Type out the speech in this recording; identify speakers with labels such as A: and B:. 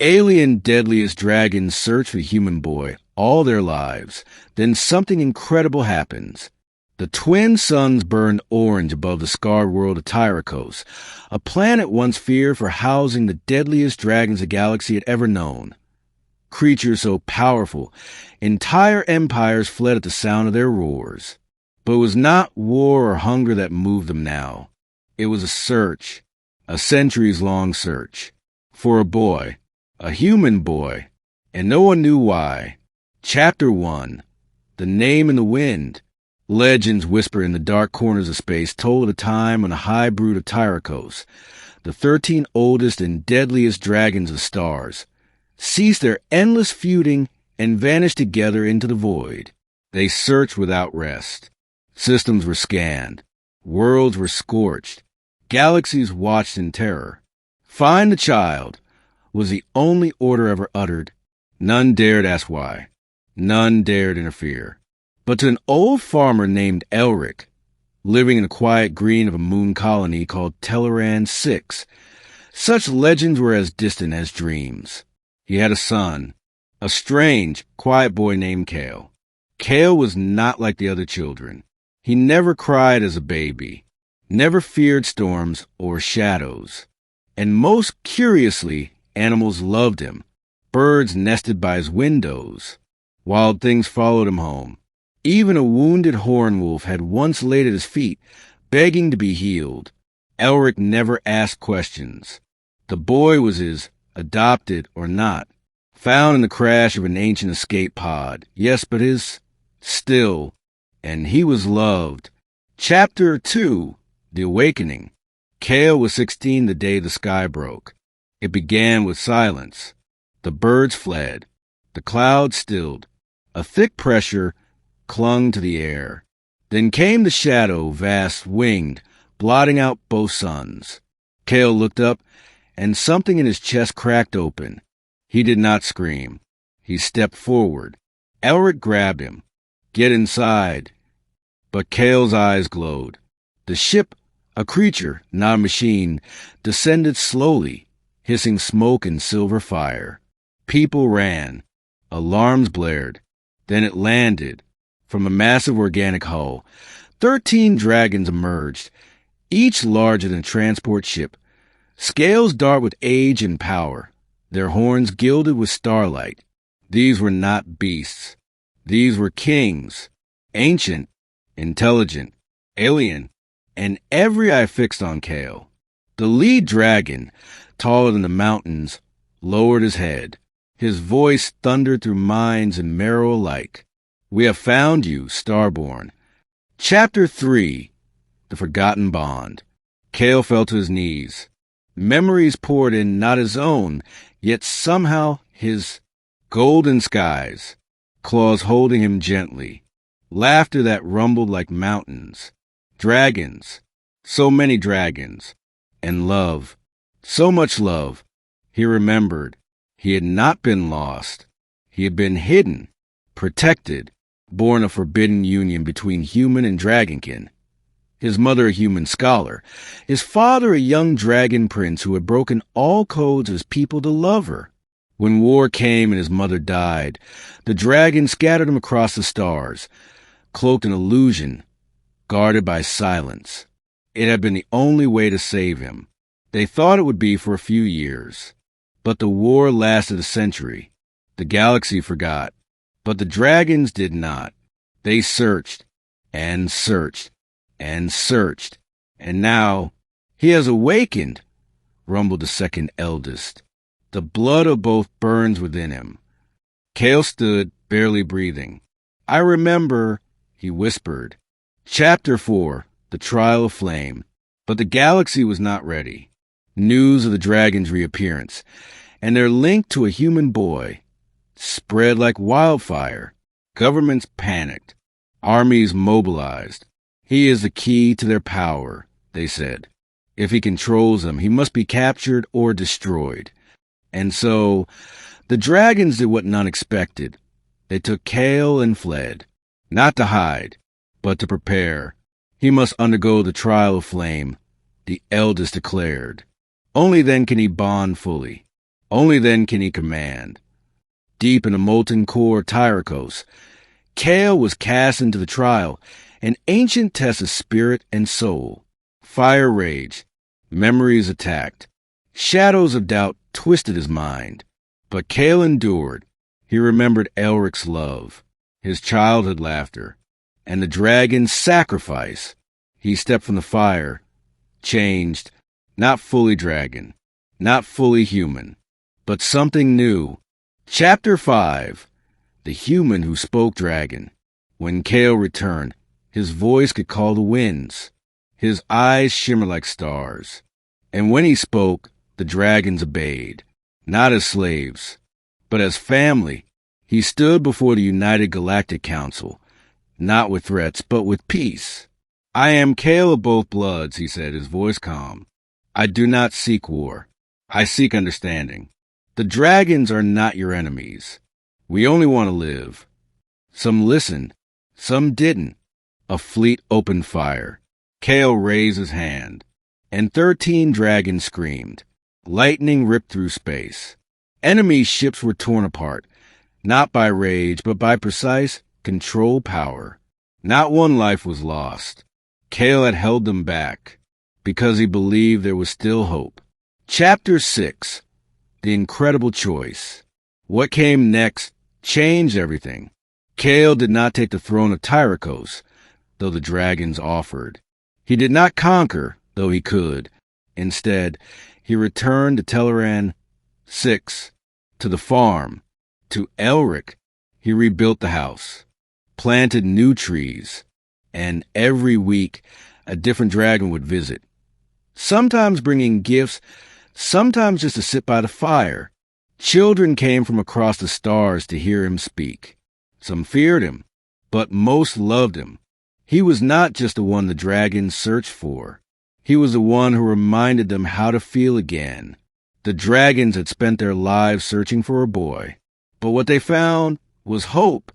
A: Alien deadliest dragons search for the human boy all their lives. Then something incredible happens. The twin suns burn orange above the scarred world of Tyracos, a planet once feared for housing the deadliest dragons the galaxy had ever known. Creatures so powerful, entire empires fled at the sound of their roars. But it was not war or hunger that moved them now. It was a search, a centuries-long search, for a boy, a human boy, and no one knew why. Chapter 1. The Name in the Wind. Legends whisper in the dark corners of space told of a time when a high brood of Tyracos, the 13 oldest and deadliest dragons of stars, ceased their endless feuding and vanished together into the void. They searched without rest. Systems were scanned. Worlds were scorched. Galaxies watched in terror. Find the child was the only order ever uttered. None dared ask why. None dared interfere. But to an old farmer named Elric, living in the quiet green of a moon colony called Teleran 6, such legends were as distant as dreams. He had a son, a strange, quiet boy named Kael. Kael was not like the other children. He never cried as a baby, never feared storms or shadows. And most curiously, animals loved him. Birds nested by his windows. Wild things followed him home. Even a wounded horn wolf had once laid at his feet, begging to be healed. Elric never asked questions. The boy was his, adopted or not, found in the crash of an ancient escape pod. Yes, but his, still, and he was loved. Chapter 2. The Awakening. Kael was 16 the day the sky broke. It began with silence. The birds fled. The clouds stilled. A thick pressure clung to the air. Then came the shadow, vast, winged, blotting out both suns. Kael looked up, and something in his chest cracked open. He did not scream. He stepped forward. Elric grabbed him. Get inside. But Kael's eyes glowed. The ship, a creature, not a machine, descended slowly, hissing smoke and silver fire. People ran. Alarms blared. Then it landed. From a massive organic hull, 13 dragons emerged, each larger than a transport ship. Scales dark with age and power, their horns gilded with starlight. These were not beasts. These were kings, ancient, intelligent, alien, and every eye fixed on Kael. The lead dragon, taller than the mountains, lowered his head. His voice thundered through minds and marrow alike. We have found you, Starborn. Chapter 3. The Forgotten Bond. Kael fell to his knees. Memories poured in, not his own, yet somehow his. Golden skies, claws holding him gently. Laughter that rumbled like mountains. Dragons, so many dragons. And love, so much love. He remembered. He had not been lost. He had been hidden, protected. Born a forbidden union between human and dragonkin. His mother a human scholar. His father a young dragon prince who had broken all codes of his people to love her. When war came and his mother died, the dragon scattered him across the stars, cloaked in illusion, guarded by silence. It had been the only way to save him. They thought it would be for a few years. But the war lasted a century. The galaxy forgot. But the dragons did not. They searched, and searched, and searched. And now, he has awakened, rumbled the second eldest. The blood of both burns within him. Kael stood, barely breathing. I remember, he whispered. Chapter 4. The Trial of Flame. But the galaxy was not ready. News of the dragon's reappearance, and their link to a human boy, spread like wildfire. Governments panicked. Armies mobilized. He is the key to their power, they said. If he controls them, he must be captured or destroyed. And so, the dragons did what none expected. They took Kael and fled. Not to hide, but to prepare. He must undergo the trial of flame, the eldest declared. Only then can he bond fully. Only then can he command. Deep in the molten core of Tyrikos, Kael was cast into the trial, an ancient test of spirit and soul. Fire raged, memories attacked. Shadows of doubt twisted his mind. But Kael endured. He remembered Elric's love, his childhood laughter, and the dragon's sacrifice. He stepped from the fire, changed, not fully dragon, not fully human, but something new. Chapter 5. The Human Who Spoke Dragon. When Kael returned, his voice could call the winds. His eyes shimmered like stars. And when he spoke, the dragons obeyed, not as slaves, but as family. He stood before the United Galactic Council, not with threats, but with peace. I am Kael of both bloods, he said, his voice calm. I do not seek war. I seek understanding. The dragons are not your enemies. We only want to live. Some listened, some didn't. A fleet opened fire. Kael raised his hand, and 13 dragons screamed. Lightning ripped through space. Enemy ships were torn apart, not by rage, but by precise control power. Not one life was lost. Kael had held them back, because he believed there was still hope. Chapter 6. The Incredible Choice. What came next changed everything. Kael did not take the throne of Tyrikos, though the dragons offered. He did not conquer, though he could. Instead, he returned to Teleran 6, to the farm, to Elric. He rebuilt the house, planted new trees, and every week a different dragon would visit. Sometimes bringing gifts, sometimes just to sit by the fire. Children came from across the stars to hear him speak. Some feared him, but most loved him. He was not just the one the dragons searched for. He was the one who reminded them how to feel again. The dragons had spent their lives searching for a boy, but what they found was hope.